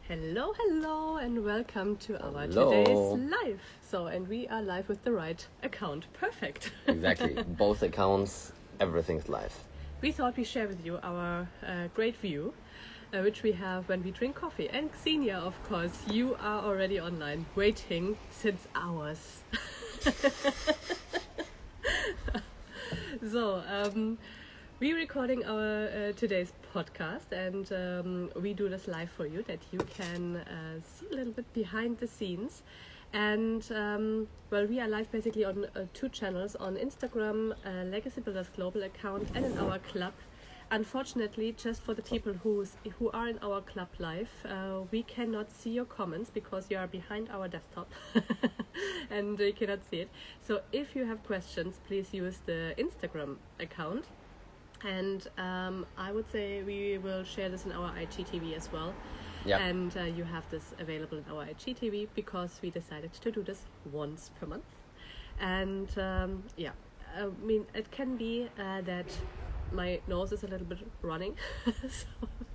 Hello, and welcome to our Hello. today's live. And we are live with the right account. Perfect. Exactly. Both accounts, everything's live. We thought we'd share with you our great view, which we have when we drink coffee. And Xenia, of course, you are already online, waiting since hours. We're recording our today's podcast, and we do this live for you, that you can see a little bit behind the scenes. And we are live basically on two channels, on Instagram, Legacy Builders Global account, and in our club. Unfortunately, just for the people who are in our club live, we cannot see your comments because you are behind our desktop and you cannot see it. So if you have questions, please use the Instagram account. And I would say we will share this in our IGTV as well. Yep. And you have this available in our IGTV because we decided to do this once per month. And I mean, it can be that my nose is a little bit running, so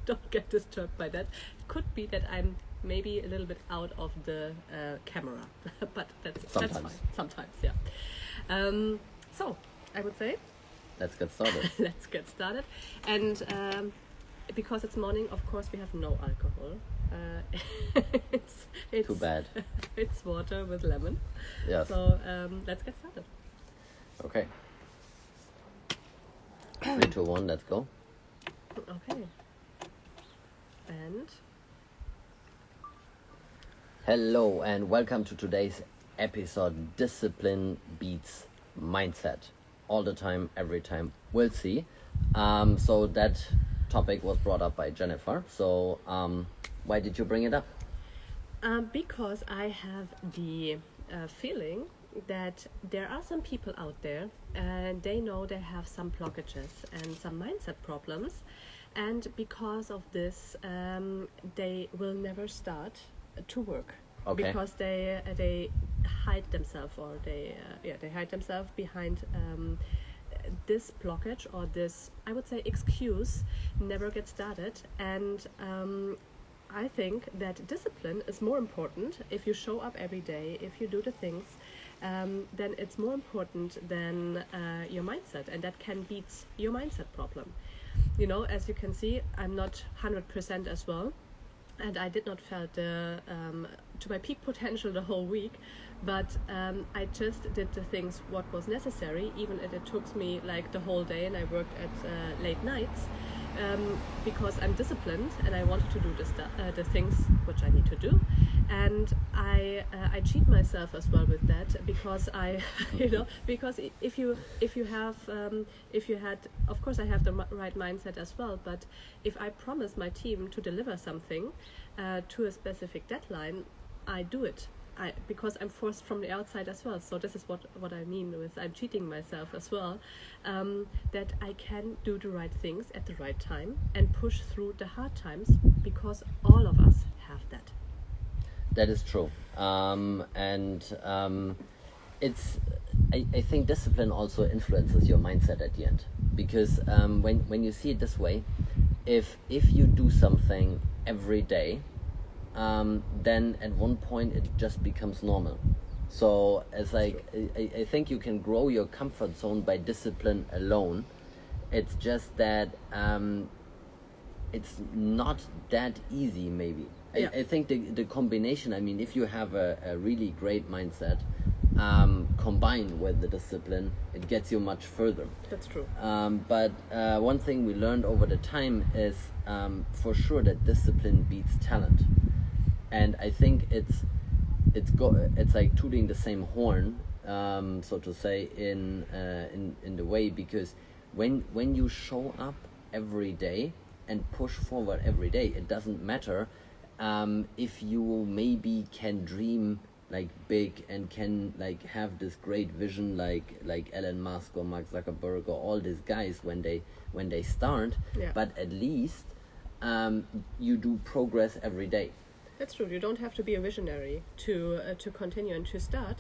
don't get disturbed by that. It could be that I'm maybe a little bit out of the camera, but that's fine. Sometimes, yeah. So I would say, let's get started. And because it's morning, of course, we have no alcohol. It's too bad. It's water with lemon. Yes. So let's get started. Okay. 3, 2, 1, let's go. Okay. And hello and welcome to today's episode. Discipline beats mindset. All the time, every time. We'll see. So that topic was brought up by Jennifer. So why did you bring it up? Because I have the feeling that there are some people out there and they know they have some blockages and some mindset problems, and because of this they will never start to work. Okay. Because they hide themselves, or they hide themselves behind this blockage, or this, I would say, excuse, never get started. And I think that discipline is more important. If you show up every day, if you do the things, then it's more important than your mindset, and that can beat your mindset problem. You know, as you can see, I'm not 100% as well, and I did not felt to my peak potential the whole week, but I just did the things what was necessary, even if it took me like the whole day, and I worked at late nights, because I'm disciplined and I wanted to do the things which I need to do. And I cheat myself as well with that, because because if you had, of course I have the right mindset as well, but if I promise my team to deliver something to a specific deadline, I do it. Because I'm forced from the outside as well. So this is what I mean with I'm cheating myself as well, that I can do the right things at the right time and push through the hard times, because all of us have that. That is true. It's I think discipline also influences your mindset at the end, because when you see it this way, if you do something every day, then at one point it just becomes normal. So it's like I think you can grow your comfort zone by discipline alone. It's just that it's not that easy, maybe. Yeah. I think the combination, I mean, if you have a really great mindset combined with the discipline, it gets you much further. That's true. But one thing we learned over the time is for sure that discipline beats talent. And I think it's like tooting the same horn, so to say, in the way, because when you show up every day and push forward every day, it doesn't matter if you maybe can dream like big and can like have this great vision like Elon Musk or Mark Zuckerberg or all these guys when they start. Yeah. But at least you do progress every day. That's true. You don't have to be a visionary to continue and to start.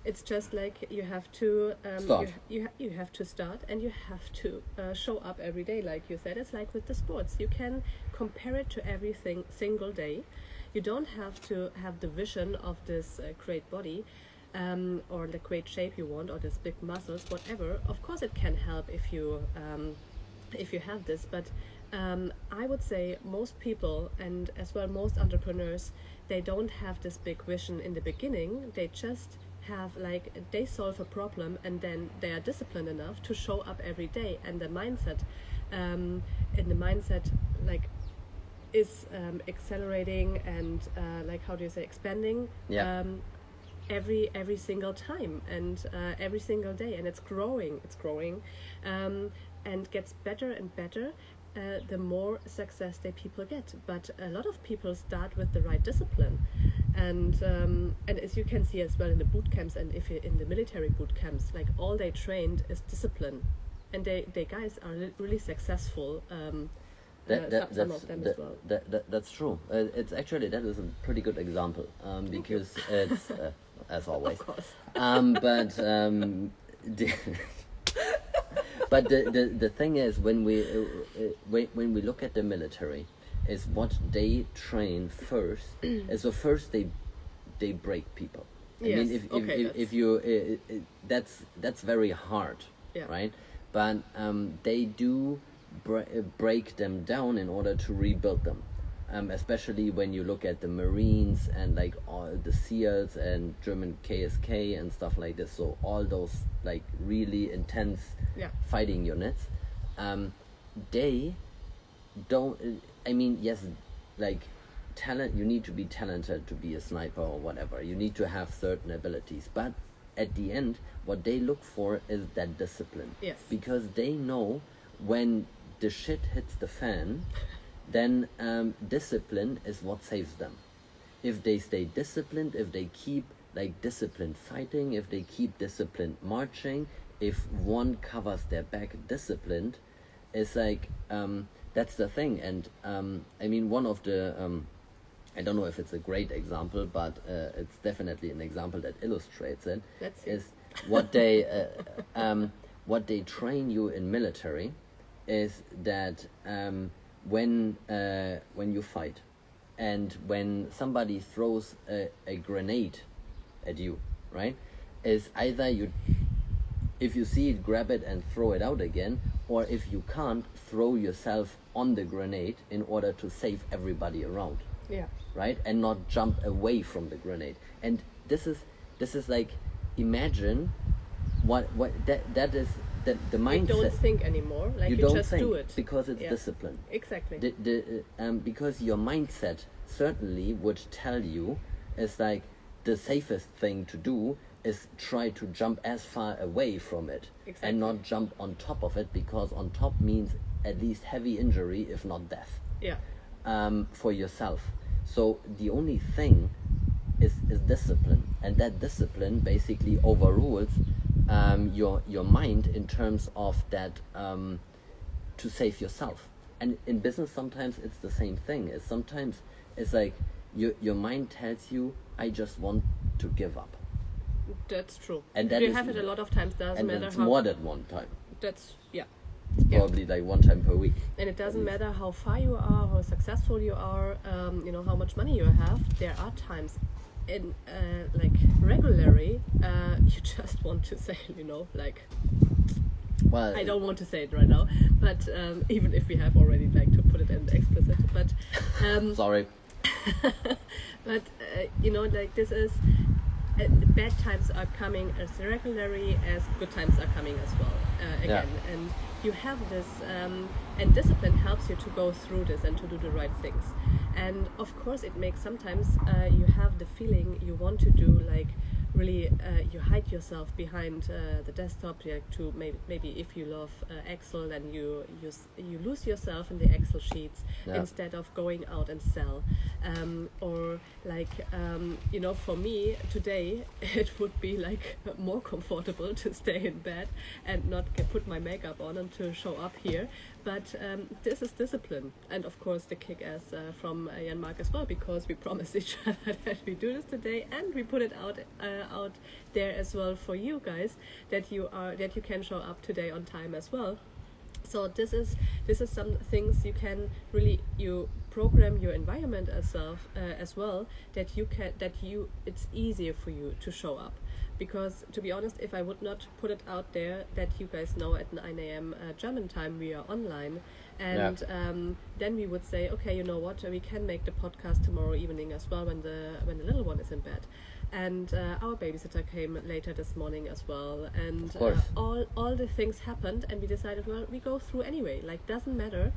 It's just like you have to Start. you have to start, and you have to show up every day, like you said. It's like with the sports. You can compare it to everything single day. You don't have to have the vision of this great body, or the great shape you want, or this big muscles, whatever. Of course, it can help if you have this, but I would say most people, and as well most entrepreneurs, they don't have this big vision in the beginning. They just have, like, they solve a problem, and then they are disciplined enough to show up every day, and the mindset like is accelerating and like, how do you say, expanding. Yeah. Every single time, and every single day, and it's growing, and gets better and better the more success that people get. But a lot of people start with the right discipline, and as you can see as well in the boot camps, and if you're in the military boot camps, like, all they trained is discipline, and they guys are really successful. Some of them as well. That's true. It's actually, that is a pretty good example, because it's as always. Of course. But but the thing is, when we look at the military, is what they train first. So first they break people. I Yes, mean, okay, if you that's very hard, Yeah. right? But they do break them down in order to rebuild them. Especially when you look at the Marines and, like, all the SEALs and German KSK and stuff like this. So all those, like, really intense Yeah. fighting units, they don't. I mean, yes, like, talent. You need to be talented to be a sniper or whatever. You need to have certain abilities, but at the end, what they look for is that discipline. Yes. Because they know when the shit hits the fan, then discipline is what saves them. If they stay disciplined, if they keep, like, disciplined fighting, if they keep disciplined marching, if one covers their back disciplined, it's like, that's the thing. And I mean, one of the I don't know if it's a great example, but it's definitely an example that illustrates it. Let's see. Is what they train you in military is that when you fight, and when somebody throws a grenade at you, right, is either if you see it, grab it and throw it out again, or if you can't, throw yourself on the grenade in order to save everybody around. Yeah. Right, and not jump away from the grenade. And this is like, imagine what that is, that the mindset. You don't think anymore, like, you don't just think, do it because it's Yeah. discipline. Exactly. Because your mindset certainly would tell you, it's like, the safest thing to do is try to jump as far away from it, Exactly. and not jump on top of it, because on top means at least heavy injury, if not death, Yeah. for yourself. So the only thing is discipline, and that discipline basically overrules your mind in terms of that, to save yourself. And in business, sometimes it's the same thing. Sometimes it's like your mind tells you, I just want to give up. That's true. And that you is- have it a lot of times. Doesn't And matter it's how. more than one time. That's yeah. Probably like one time per week. And it doesn't matter how far you are, how successful you are, how much money you have. There are times, in like, regularly, you just want to say, like, Well, I don't want to say it right now, but even if we have already, like, to put it in explicit, but sorry. but like, this is bad times are coming as regularly as good times are coming as well, again. Yeah. And you have this, and discipline helps you to go through this and to do the right things. And of course, it makes sometimes you have the feeling you want to do, like, really, you hide yourself behind the desktop, like, to maybe if you love Excel, then you lose yourself in the Excel sheets, Yeah. instead of going out and sell, or like, for me today it would be, like, more comfortable to stay in bed and not put my makeup on and to show up here, But this is discipline, and of course the kick-ass from Jan Mark as well, because we promised each other that we do this today, and we put it out there as well for you guys, that you can show up today on time as well. So this is some things you can really, you program your environment as well, that it's easier for you to show up. Because to be honest, if I would not put it out there that you guys know at 9 a.m. German time we are online, and then we would say, okay, you know what, we can make the podcast tomorrow evening as well when the little one is in bed. And our babysitter came later this morning as well, and all the things happened, and we decided, well, we go through anyway, like, doesn't matter,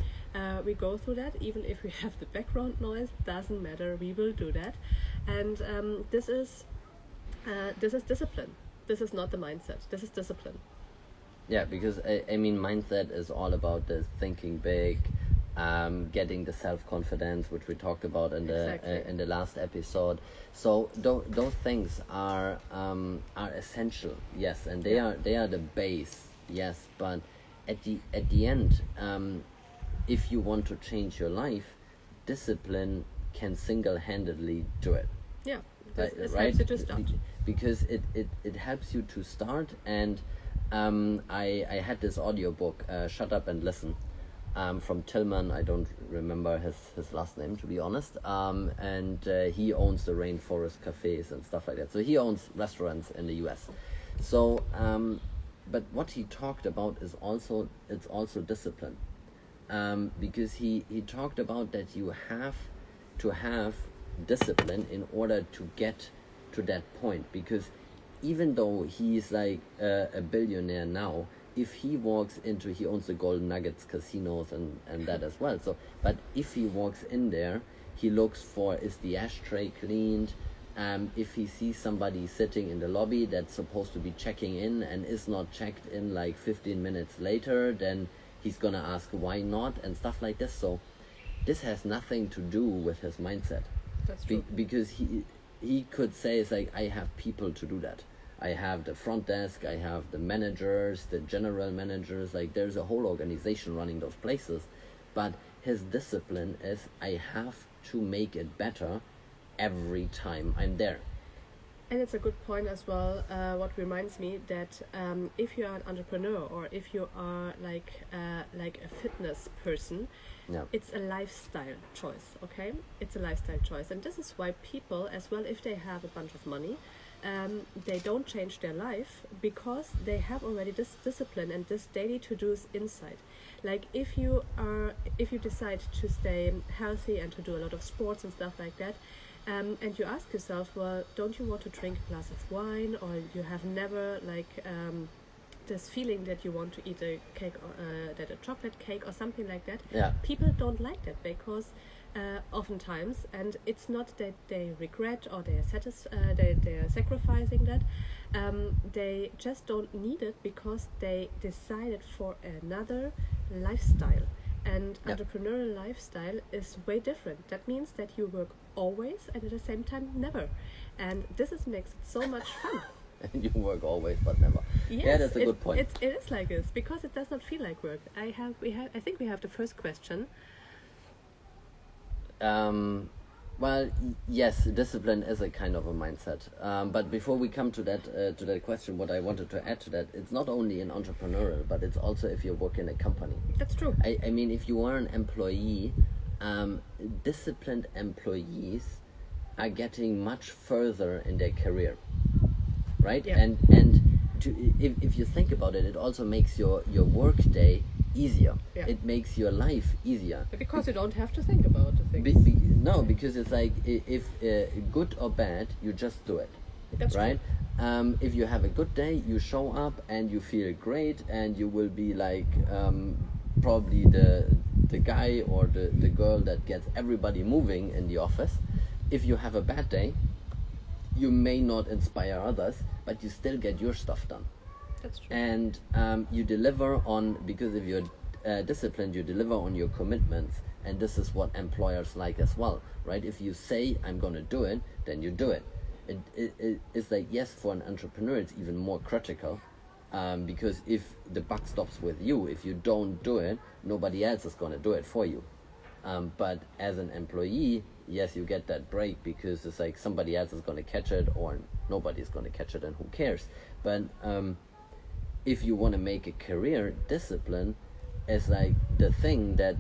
we go through that, even if we have the background noise, doesn't matter, we will do that. And this is discipline. This is not the mindset, this is discipline. Yeah, because I mean, mindset is all about the thinking big, getting the self-confidence, which we talked about in the last episode. So those things are essential, yes, and they are the base, yes. But at the end, if you want to change your life, discipline can single-handedly do it. Yeah, right? Helps you to start. Because it helps you to start. And I had this audiobook, Shut Up and Listen, from Tillman. I don't remember his last name, to be honest. And he owns the Rainforest Cafes and stuff like that. So he owns restaurants in the US. So, but what he talked about is also discipline. Because he talked about that you have to have discipline in order to get to that point. Because even though he's like a billionaire now, if he walks into, he owns the Golden Nuggets casinos and that as well. So, but if he walks in there, he looks for, is the ashtray cleaned? If he sees somebody sitting in the lobby that's supposed to be checking in and is not checked in like 15 minutes later, then he's gonna ask why not and stuff like this. So this has nothing to do with his mindset. That's true. Because he could say, it's like, I have people to do that. I have the front desk, I have the managers, the general managers, like there's a whole organization running those places. But his discipline is, I have to make it better every time I'm there. And it's a good point as well, what reminds me that if you are an entrepreneur, or if you are like a fitness person, it's a lifestyle choice, okay? It's a lifestyle choice. And this is why people, as well, if they have a bunch of money, they don't change their life, because they have already this discipline and this daily to-dos inside. Like if you decide to stay healthy and to do a lot of sports and stuff like that, and you ask yourself, well, don't you want to drink a glass of wine, or you have never this feeling that you want to eat a cake, that a chocolate cake or something like that. Yeah. People don't like that, because oftentimes, and it's not that they regret or they are sacrificing that, they just don't need it because they decided for another lifestyle. And entrepreneurial lifestyle is way different. That means that you work always and at the same time never, and this makes it so much fun. You work always but never. Yes, yeah, that's a good point. It is like this, because it does not feel like work. I think we have the first question. Well, yes, discipline is a kind of a mindset. But before we come to that question, what I wanted to add to that, it's not only in entrepreneurial, but it's also if you work in a company. That's true. I mean, if you are an employee, disciplined employees are getting much further in their career, right? Yeah. And if you think about it, it also makes your work day easier. Yeah. It makes your life easier. Because you don't have to think about the things. No, because it's like, if good or bad, you just do it. That's right. If you have a good day, you show up and you feel great, and you will be like probably the guy or the girl that gets everybody moving in the office. If you have a bad day, you may not inspire others, but you still get your stuff done. That's true. And you deliver on, because if you're disciplined, you deliver on your commitments, and this is what employers like as well, right? If you say, I'm going to do it, then you do it. It's like, yes, for an entrepreneur, it's even more critical, because if the buck stops with you, if you don't do it, nobody else is going to do it for you. But as an employee, yes, you get that break because it's like somebody else is going to catch it or nobody's going to catch it, and who cares. But if you want to make a career, discipline is like the thing that,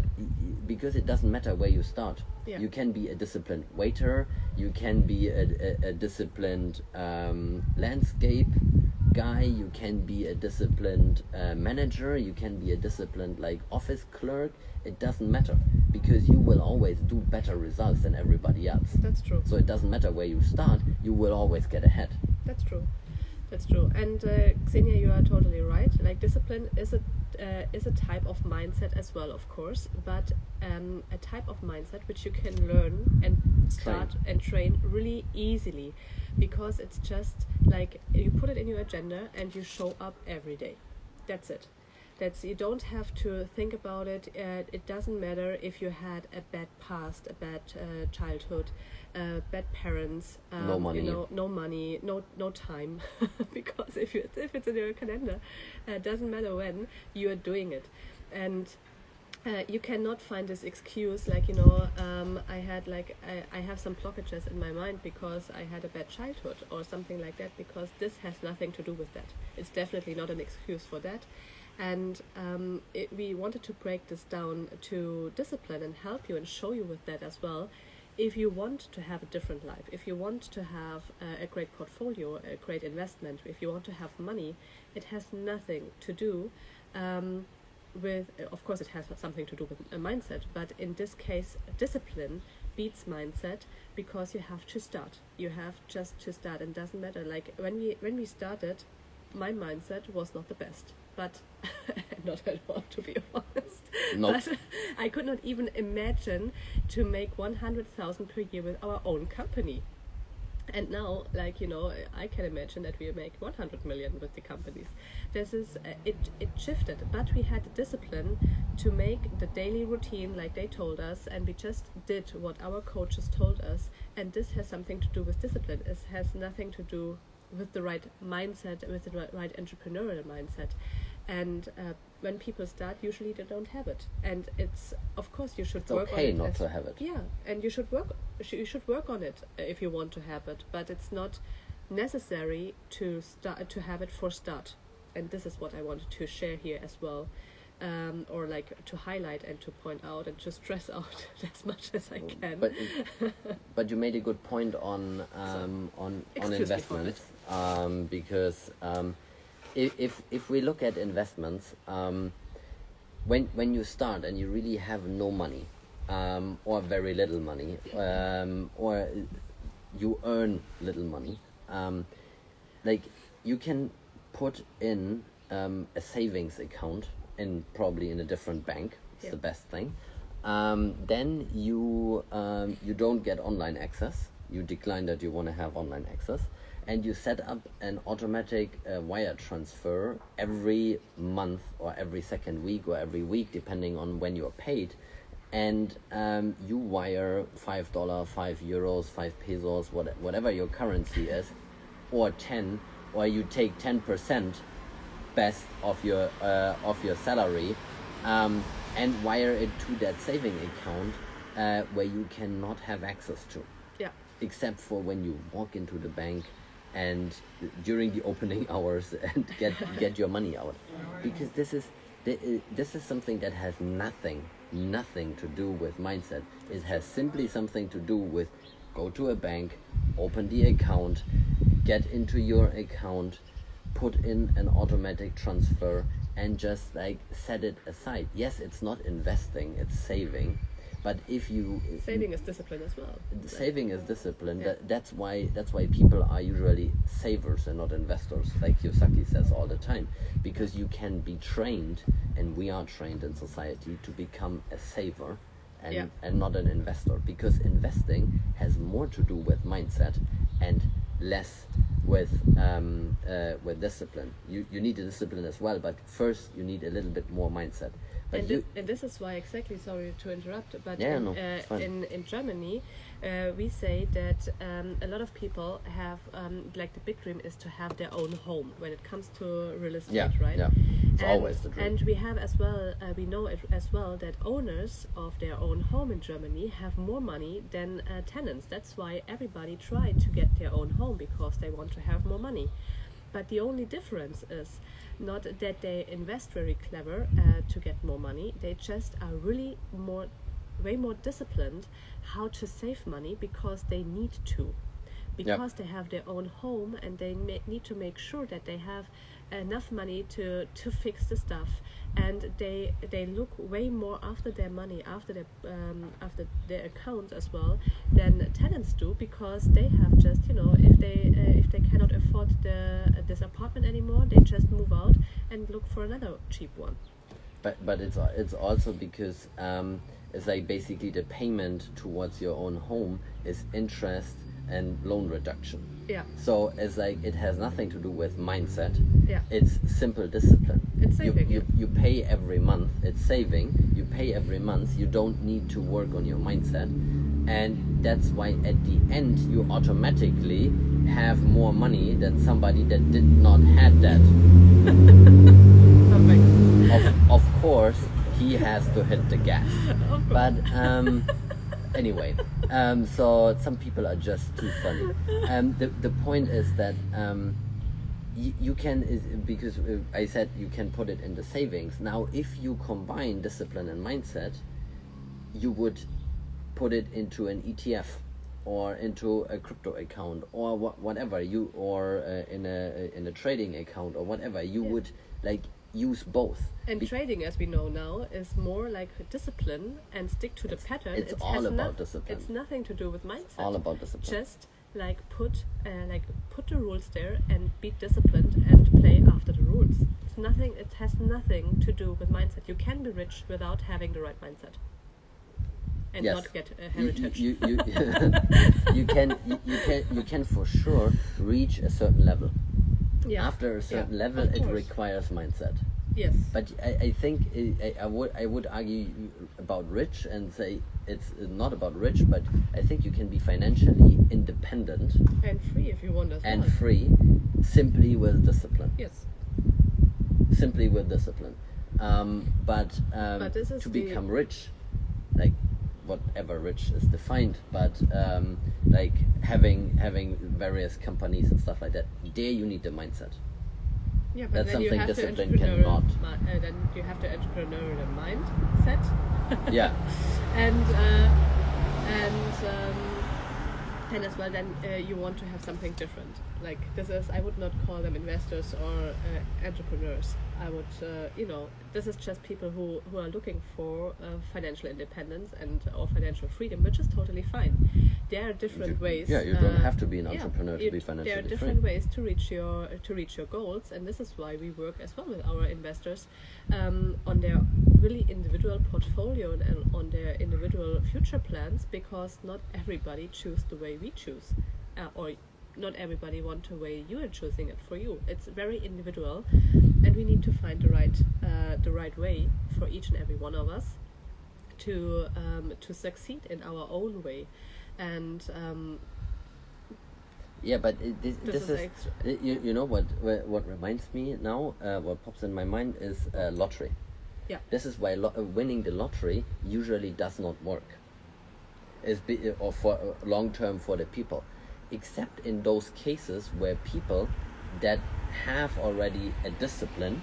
because it doesn't matter where you start. Yeah. You can be a disciplined waiter, you can be a disciplined landscape guy, you can be a disciplined manager, you can be a disciplined like office clerk. It doesn't matter, because you will always do better results than everybody else. That's true. So it doesn't matter where you start, you will always get ahead. That's true. That's true. And Xenia, you are totally right. Like, discipline is a type of mindset as well, of course, but a type of mindset which you can learn and start and train really easily, because it's just like you put it in your agenda and you show up every day. That's it. You don't have to think about it. It doesn't matter if you had a bad past, a bad childhood, bad parents, no money, no money, no time, because if it's in your calendar, it doesn't matter when you are doing it, and you cannot find this excuse like, I have some blockages in my mind because I had a bad childhood or something like that, because this has nothing to do with that. It's definitely not an excuse for that. And we wanted to break this down to discipline and help you and show you with that as well. If you want to have a different life, if you want to have a great portfolio, a great investment, if you want to have money, it has nothing to do with, of course it has something to do with a mindset, but in this case discipline beats mindset, because you have to start. You have just to start, and doesn't matter. Like when we started, my mindset was not the best, but not at all, to be honest. Nope. But I could not even imagine to make 100,000 per year with our own company. And now, I can imagine that we make 100 million with the companies. This is it shifted, but we had the discipline to make the daily routine like they told us, and we just did what our coaches told us. And this has something to do with discipline. It has nothing to do with the right mindset, with the right entrepreneurial mindset. And when people start, usually they don't have it. And it's, of course, you should work on it. It's okay not to have it. Yeah, and you should work on it if you want to have it. But it's not necessary to have it for start. And this is what I wanted to share here as well, or like to highlight and to point out and to stress out as much as I can. But you made a good point on investment, because if we look at investments, when you start and you really have no money, or very little money, or you earn little money, like you can put in a savings account probably in a different bank. It's the best thing. Then you don't get online access. You decline that you want to have online access, and you set up an automatic wire transfer every month or every second week or every week, depending on when you're paid. And you wire $5, €5, 5 pesos, whatever your currency is, or 10, or you take 10% best of your salary, and wire it to that saving account where you cannot have access to. Yeah. Except for when you walk into the bank and during the opening hours and get your money out, because this is something that has nothing to do with mindset. It has simply something to do with go to a bank, open the account, get into your account, put in an automatic transfer, and just like set it aside. Yes, it's not investing, it's saving. But if you saving is discipline as well. Saving is discipline. Yeah. That's why people are usually savers and not investors, like Kiyosaki says all the time. Because you can be trained, and we are trained in society to become a saver and not an investor. Because investing has more to do with mindset and less with discipline. You need a discipline as well, but first you need a little bit more mindset. But and this is why, exactly, sorry to interrupt, but Yeah, no, it's fine. in Germany, we say that a lot of people have, like, the big dream is to have their own home when it comes to real estate, Yeah, right? yeah. It's always the dream. And we have as well, we know it as well, that owners of their own home in Germany have more money than tenants. That's why everybody tried to get their own home, because they want to have more money. But the only difference is not that they invest very clever to get more money. They just are really way more disciplined how to save money, because they need to. Because they have their own home, and they need to make sure that they have enough money to fix the stuff, and they look way more after their money, after their accounts as well, than tenants do, because they have just, if they cannot afford this apartment anymore, they just move out and look for another cheap one. But it's also because it's like basically the payment towards your own home is interest and loan reduction. Yeah. So it's like it has nothing to do with mindset. Yeah. It's simple discipline. It's saving. You pay every month. It's saving. You pay every month. You don't need to work on your mindset, and that's why at the end you automatically have more money than somebody that did not had that. Perfect. Of course, he has to hit the gas. But anyway, so some people are just too funny. The point is that you can, because I said you can put it in the savings. Now, if you combine discipline and mindset, you would put it into an ETF or into a crypto account or whatever or in a trading account or whatever. You would like use both. And trading, as we know now, is more like a discipline and stick to the pattern. It's all about discipline. It's nothing to do with mindset. All about discipline. Just put the rules there and be disciplined and play after the rules. It's nothing. It has nothing to do with mindset. You can be rich without having the right mindset. And Yes. not get a heritage. You can for sure reach a certain level. Yeah. After a certain Yeah, level, of it course. requires mindset. Yes. But I think I would argue about rich and say it's not about rich, but I think you can be financially independent And free if you want as and well. free simply with discipline. Yes. Simply with discipline. But this is to the- become rich, like whatever rich is defined, but like having various companies and stuff like that, there you need the mindset. Yeah, but That's then you something have the discipline entrepreneurial cannot. then you have the entrepreneurial mindset. Yeah. And as well, then you want to have something different. Like this is, I would not call them investors or entrepreneurs. I would, this is just people who are looking for financial independence or financial freedom, which is totally fine. There are different ways. Yeah, you don't have to be an entrepreneur to be financially There are free. different ways to reach your goals, and this is why we work as well with our investors on their really individual portfolio and on their individual future plans, because not everybody choose the way we choose, or not everybody want the way you are choosing it for you. It's very individual, and we need to find the right way for each and every one of us to succeed in our own way. And yeah, but this is is you know what reminds me now, what pops in my mind is lottery. Yeah. This is why winning the lottery usually does not work. Or for long term for the people, except in those cases where people that have already a discipline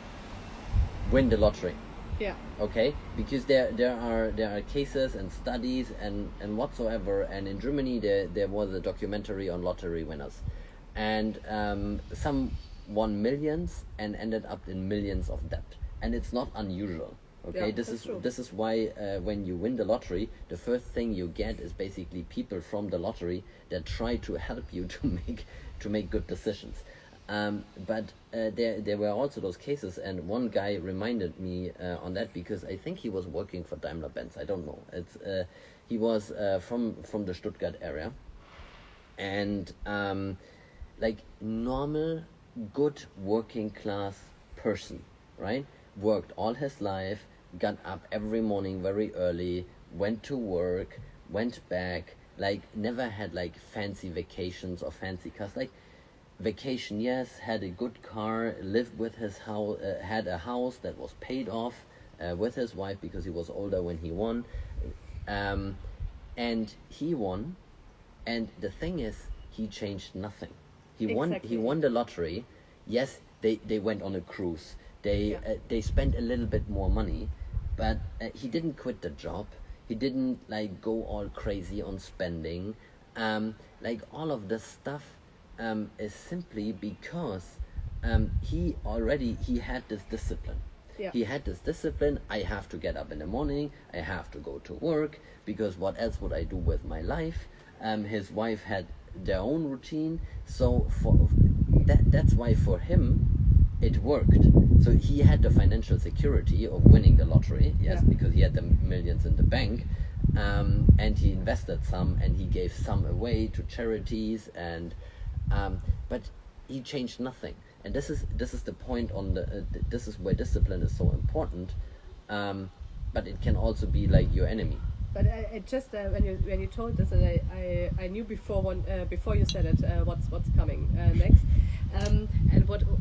win the lottery. Yeah. Okay, because there are cases and studies and whatsoever, and in Germany there was a documentary on lottery winners, and some won millions and ended up in millions of debt, and it's not unusual. Okay, Yeah, this that's is why when you win the lottery, the first thing you get is basically people from the lottery that try to help you to make good decisions. But there were also those cases, and one guy reminded me on that, because I think he was working for Daimler-Benz. I don't know. He was from the Stuttgart area, and like normal, good working class person, right? Worked all his life, got up every morning very early, went to work, went back, like never had like fancy vacations or fancy cars. Like vacation, yes, had a good car, lived with his house, had a house that was paid off with his wife because he was older when he won, and he won. And the thing is, he changed nothing. He Exactly. won the lottery. Yes, they went on a cruise. They spent a little bit more money, but he didn't quit the job. He didn't like go all crazy on spending. Like all of this stuff is simply because he had this discipline. Yeah. He had this discipline. I have to get up in the morning. I have to go to work because what else would I do with my life? His wife had their own routine, so that's why for him it worked. So he had the financial security of winning the lottery, yes, because he had the millions in the bank, and he invested some and he gave some away to charities, and but he changed nothing. And this is the point on the this is where discipline is so important, but it can also be like your enemy. But I just when you told this, and I knew before you said it what's coming next, and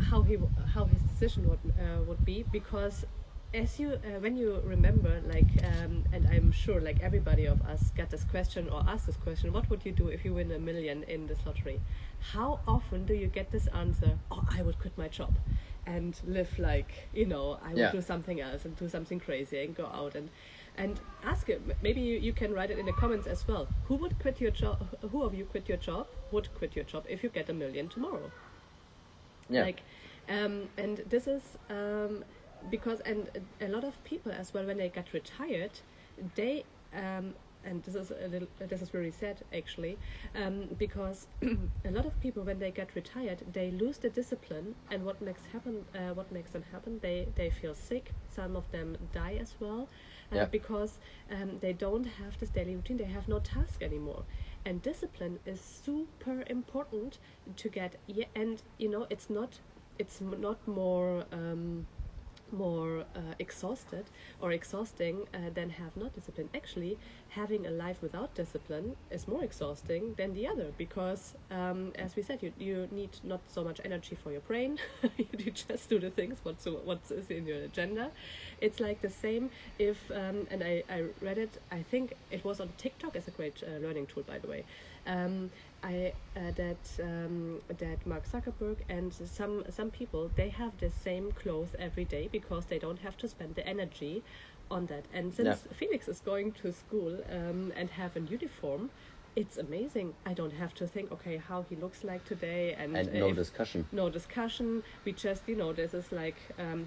how his decision would be, because as you when you remember, like and I'm sure like everybody of us get this question or ask this question, what would you do if you win $1 million in this lottery? How often do you get this answer? Oh, I would quit my job and live like, I would do something else and do something crazy and go out and ask it. Maybe you can write it in the comments as well. Who would quit your job? Who of you would quit your job if you get $1 million tomorrow? Yeah. Like, and this is because, and a lot of people as well, when they get retired, they and this is really sad actually, because a lot of people, when they get retired, they lose the discipline, and what makes them happen, they feel sick. Some of them die as well, because they don't have this daily routine. They have no task anymore, and discipline is super important to get. And it's not more exhausted or exhausting than have not discipline. Actually, having a life without discipline is more exhausting than the other, because as we said, you need not so much energy for your brain. You just do the things what is in your agenda. It's like the same if and I read it, I think it was on TikTok. It's a great learning tool, by the way. That Mark Zuckerberg and some people, they have the same clothes every day because they don't have to spend the energy on that. And since Felix is going to school and have a uniform, it's amazing. I don't have to think, okay, how he looks like today, and no discussion. We just, this is like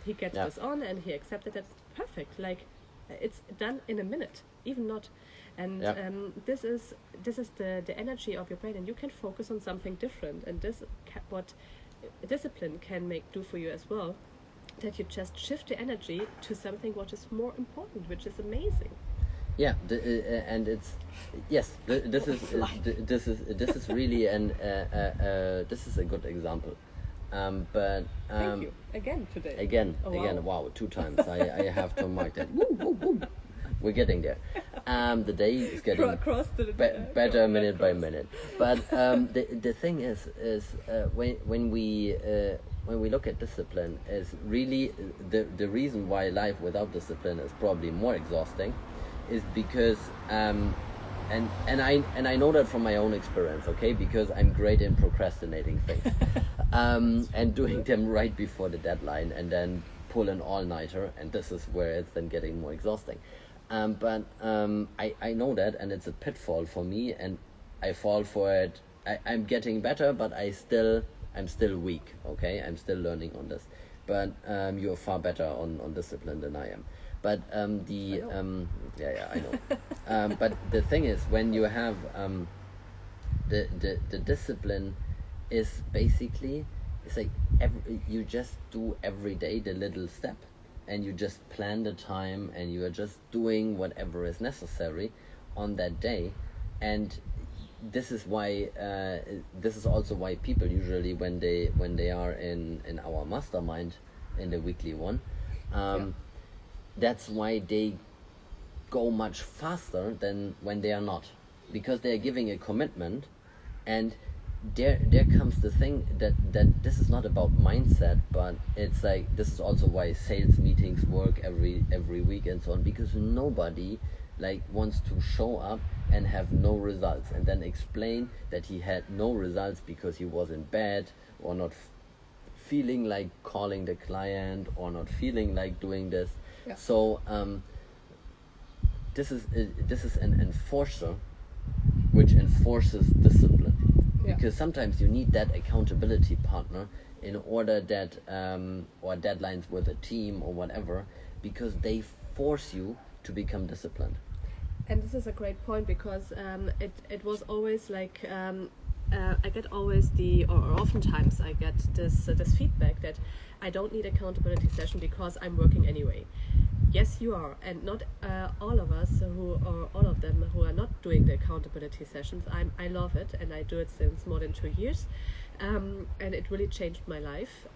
he gets this on and he accepted it. Perfect. Like it's done in a minute, even not. And this is the energy of your brain, and you can focus on something different. And what discipline can do for you as well, that you just shift the energy to something what is more important, which is amazing. Yeah, and it's this is really this is a good example. But thank you again today. Again, wow, 2 times. I have to mark that. Woo, woo, woo. We're getting there. The day is getting better minute by minute. But the thing is when we look at discipline, is really the reason why life without discipline is probably more exhausting, is because and I know that from my own experience, okay, because I'm great in procrastinating things and doing them right before the deadline, and then pull an all-nighter, and this is where it's then getting more exhausting. But I know that, and it's a pitfall for me, and I fall for it. I'm getting better, but I'm still weak, okay? I'm still learning on this. But you're far better on discipline than I am. But I know. But the thing is, when you have the discipline is basically, it's like you just do every day the little step, and you just plan the time, and you are just doing whatever is necessary on that day. And this is why this is also why people usually, when they are in our mastermind, in the weekly one, that's why they go much faster than when they are not, because they are giving a commitment. And there comes the thing that this is not about mindset, but it's like, this is also why sales meetings work every week and so on, because nobody like wants to show up and have no results and then explain that he had no results because he was in bed, or not feeling like calling the client, or not feeling like doing this. Yeah. So this is an enforcer which enforces discipline. Yeah. Because sometimes you need that accountability partner in order that or deadlines with a team or whatever, because they force you to become disciplined. And this is a great point, because it was always like I get always or oftentimes I get this feedback that I don't need accountability session because I'm working anyway. Yes, you are, and not all of us all of them who are not doing the accountability sessions. I love it, and I do it since more than 2 years, and it really changed my life.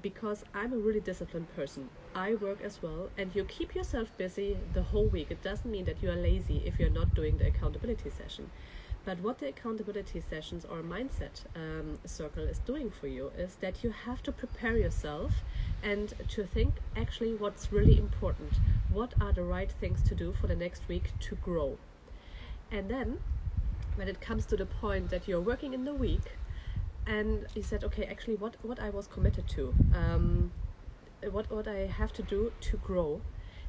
Because I'm a really disciplined person. I work as well, and you keep yourself busy the whole week. It doesn't mean that you are lazy if you're not doing the accountability session. But what the accountability sessions or mindset circle is doing for you is that you have to prepare yourself and to think actually what's really important. What are the right things to do for the next week to grow? And then when it comes to the point that you're working in the week, and he said, okay, actually what I was committed to, what I have to do to grow,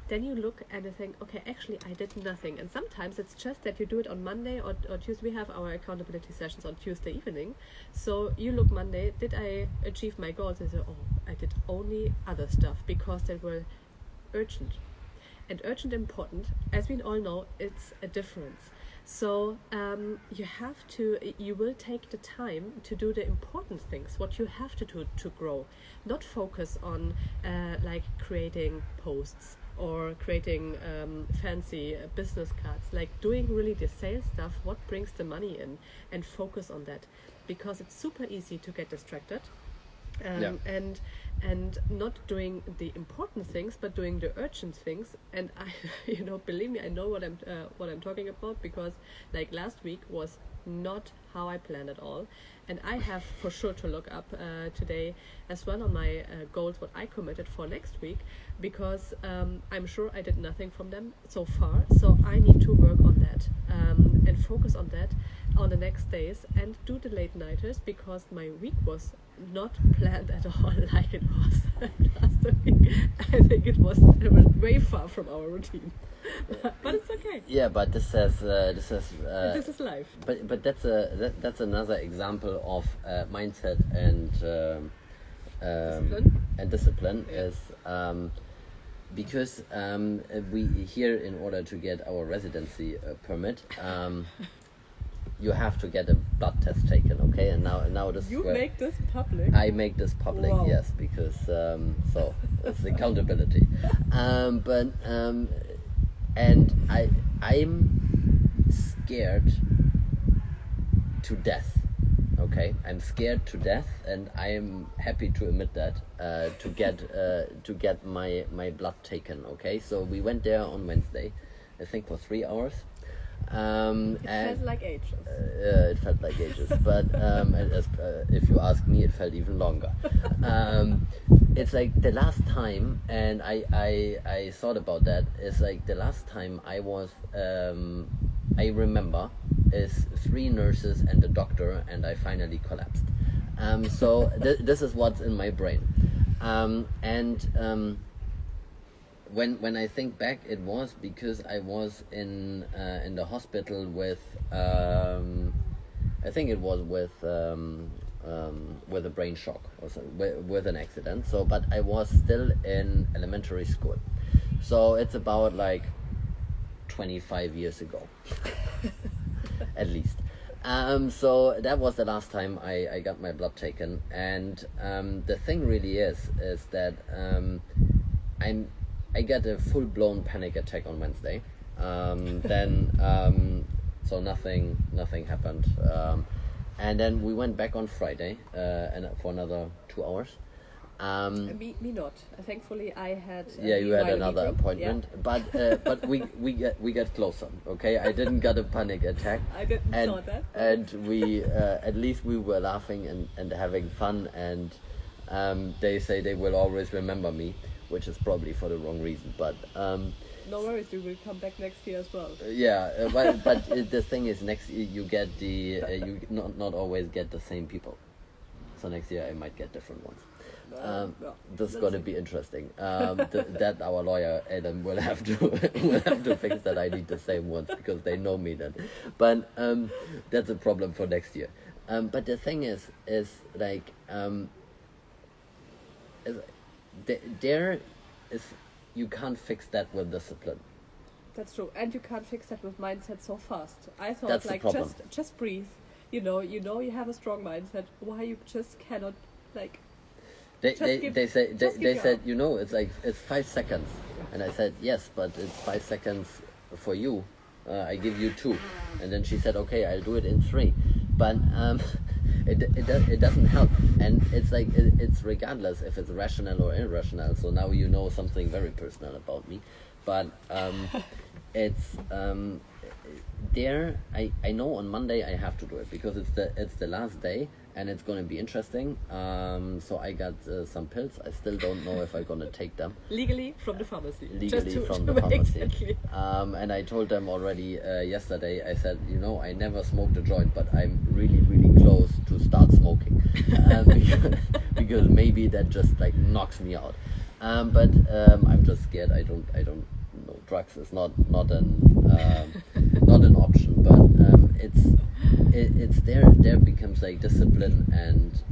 then you look and you think, okay, actually I did nothing. And sometimes it's just that you do it on Monday or Tuesday. We have our accountability sessions on Tuesday evening. So you look Monday, did I achieve my goals? And say, oh, I did only other stuff because they were urgent. And urgent important, as we all know, it's a difference. So you will take the time to do the important things, what you have to do to grow, not focus on like creating posts or creating fancy business cards, like doing really the sales stuff, what brings the money in, and focus on that, because it's super easy to get distracted. And not doing the important things, but doing the urgent things. And I, believe me, I know what I'm talking about, because like last week was not how I planned at all. And I have for sure to look up today as well on my goals, what I committed for next week, because I'm sure I did nothing from them so far. So I need to work on that and focus on that on the next days, and do the late nighters, because my week was not planned at all like it was last week. I think it was way far from our routine. But it's okay. Yeah, but this is life. But that's another example of mindset and discipline. Yeah. Is because we here, in order to get our residency permit, you have to get a blood test taken, okay? And now this you make this public. I make this public, wow. Yes, because so it's accountability. And I'm scared to death. Okay, I'm scared to death, and I am happy to admit that to get my blood taken. Okay, so we went there on Wednesday, I think for 3 hours. It felt like ages. It felt like ages, but if you ask me, it felt even longer. It's like the last time, and I thought about that. It's like the last time I was, I remember, is 3 nurses and a doctor, and I finally collapsed. So this is what's in my brain, When I think back, it was because I was in the hospital with I think it was with a brain shock or so, with an accident. So, but I was still in elementary school, so it's about like 25 years ago, at least. So that was the last time I got my blood taken, and the thing really is that I got a full-blown panic attack on Wednesday. So nothing happened. And then we went back on Friday and for another 2 hours. Me not. Thankfully, I had. You had another meeting. appointment, but we get closer. Okay, I didn't get a panic attack. I didn't saw that. And we at least we were laughing and having fun, and they say they will always remember me, which is probably for the wrong reason, but. No worries, we will come back next year as well. But the thing is, next year you get you not always get the same people. So next year I might get different ones. This is going to be interesting. That our lawyer Adam will have to fix that I need the same ones because they know me then. But that's a problem for next year. But the thing is like there is. You can't fix that with discipline. That's true, and you can't fix that with mindset so fast. I thought That's like the problem. just breathe. You know you have a strong mindset. Why you just cannot like? They said it's like it's 5 seconds, and I said yes, but it's 5 seconds for you. I give you 2, and then she said okay, I'll do it in 3, but it doesn't help, and it's like it's regardless if it's rational or irrational. So now you know something very personal about me, but it's there. I know on Monday I have to do it because it's the last day and it's going to be interesting. So I got some pills. I still don't know if I'm going to take them legally from the pharmacy. Pharmacy. And I told them already yesterday. I said, I never smoked a joint, but I'm really close to start smoking because maybe that just like knocks me out. But I'm just scared. I don't know. Drugs is not an option, but it's there becomes like discipline and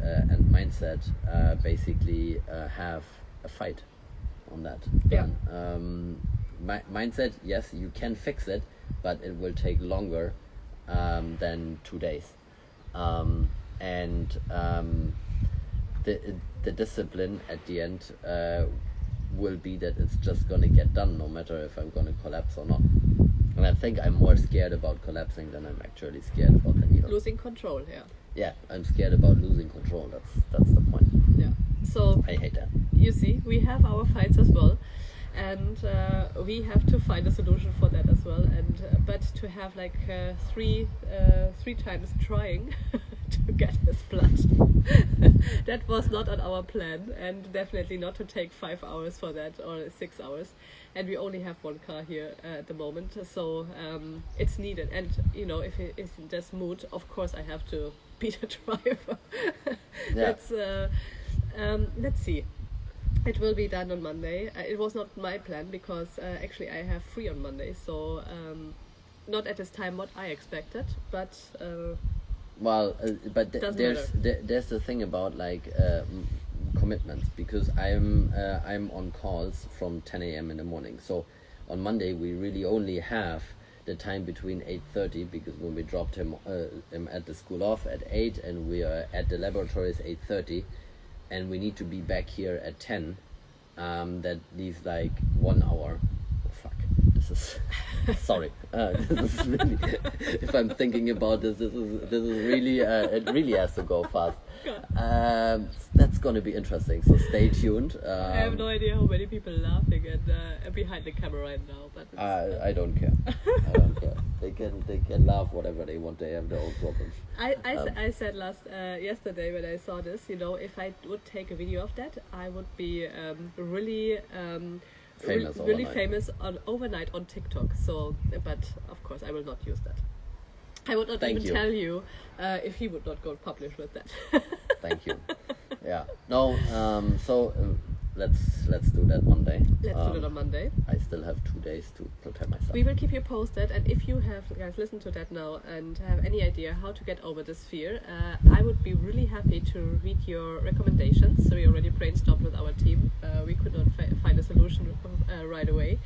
mindset basically have a fight on that. Yeah. Mindset, yes, you can fix it, but it will take longer than 2 days. The discipline at the end will be that it's just going to get done no matter if I'm going to collapse or not. And I think I'm more scared about collapsing than I'm actually scared about the needle. Losing control, Yeah, I'm scared about losing control. That's the point. Yeah. So I hate that. You see, we have our fights as well, and we have to find a solution for that as well. And but to have like three times trying to get his blood, that was not on our plan, and definitely not to take 5 hours for that or 6 hours. And we only have one car here at the moment, so it's needed. And if it is in this mood, of course I have to be the driver. Yeah. Let's see. It will be done on Monday. It was not my plan because actually I have free on Monday, so not at this time what I expected, but but there's the thing about like commitments, because I'm on calls from 10 a.m. in the morning. So on Monday we really only have the time between 8:30, because when we dropped him at the school off at 8 and we are at the laboratories 8:30, and we need to be back here at 10. That leaves like 1 hour. Oh fuck! This is sorry. This is really. If I'm thinking about this is really. It really has to go fast. That's gonna be interesting. So stay tuned. I have no idea how many people are laughing behind the camera right now, but I don't care. I don't care. They can laugh whatever they want. They have their own problems. I said yesterday when I saw this, if I would take a video of that, I would be really famous overnight on TikTok. So, but of course I will not use that. I would not tell you if he would not go publish with that. Thank you. Yeah. No. So let's do that Monday. Let's do it on Monday. I still have 2 days to prepare myself. We will keep you posted, and if you have guys listened to that now and have any idea how to get over this fear, I would be really happy to read your recommendations. So we already brainstormed with our team. We could not find a solution right away,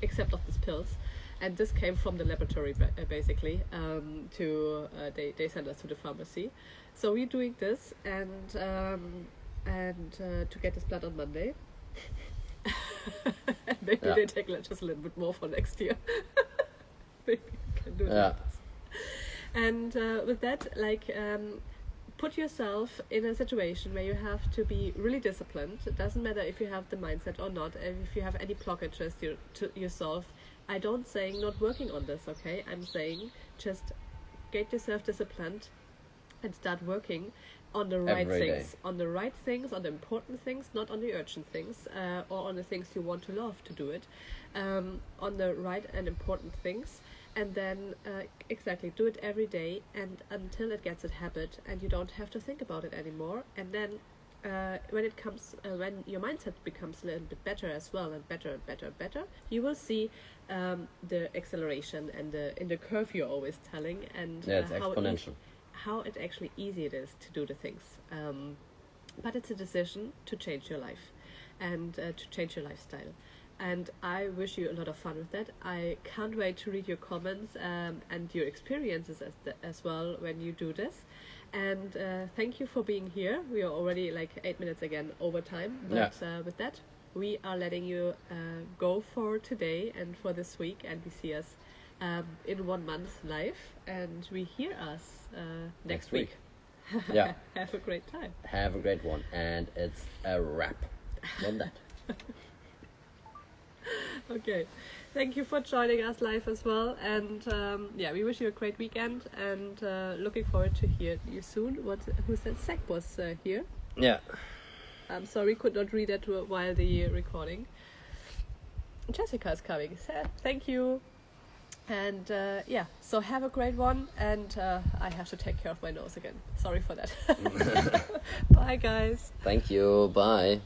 except of these pills. And this came from the laboratory, basically. They sent us to the pharmacy. So we're doing this, and to get this blood on Monday. Maybe they take just a little bit more for next year. Maybe we can do that. And with that, put yourself in a situation where you have to be really disciplined. It doesn't matter if you have the mindset or not, and if you have any blockages to yourself. I don't saying not working on this, okay? I'm saying just get yourself disciplined and start working on the right Every things, day. on the right things, on the important things, not on the urgent things, or on the things you want to love to do it, on the right and important things, and then exactly do it every day, and until it gets a habit, and you don't have to think about it anymore. And then when it comes, when your mindset becomes a little bit better as well, and better and better and better, you will see the acceleration and in the curve you're always telling, and It's exponential. how it actually easy it is to do the things. But it's a decision to change your life and to change your lifestyle. And I wish you a lot of fun with that. I can't wait to read your comments and your experiences as well when you do this. And thank you for being here. We are already like 8 minutes again over time. But with that, we are letting you go for today and for this week. And we see us in 1 month live, and we hear us next week. Yeah. Have a great time. Have a great one, and it's a wrap on that. Okay, thank you for joining us live as well, and we wish you a great weekend, and looking forward to hear you soon. Who said Zach was here? Yeah. I'm sorry, could not read that while the recording. Jessica is coming. So, thank you. And so have a great one, and I have to take care of my nose again. Sorry for that. Bye, guys. Thank you. Bye.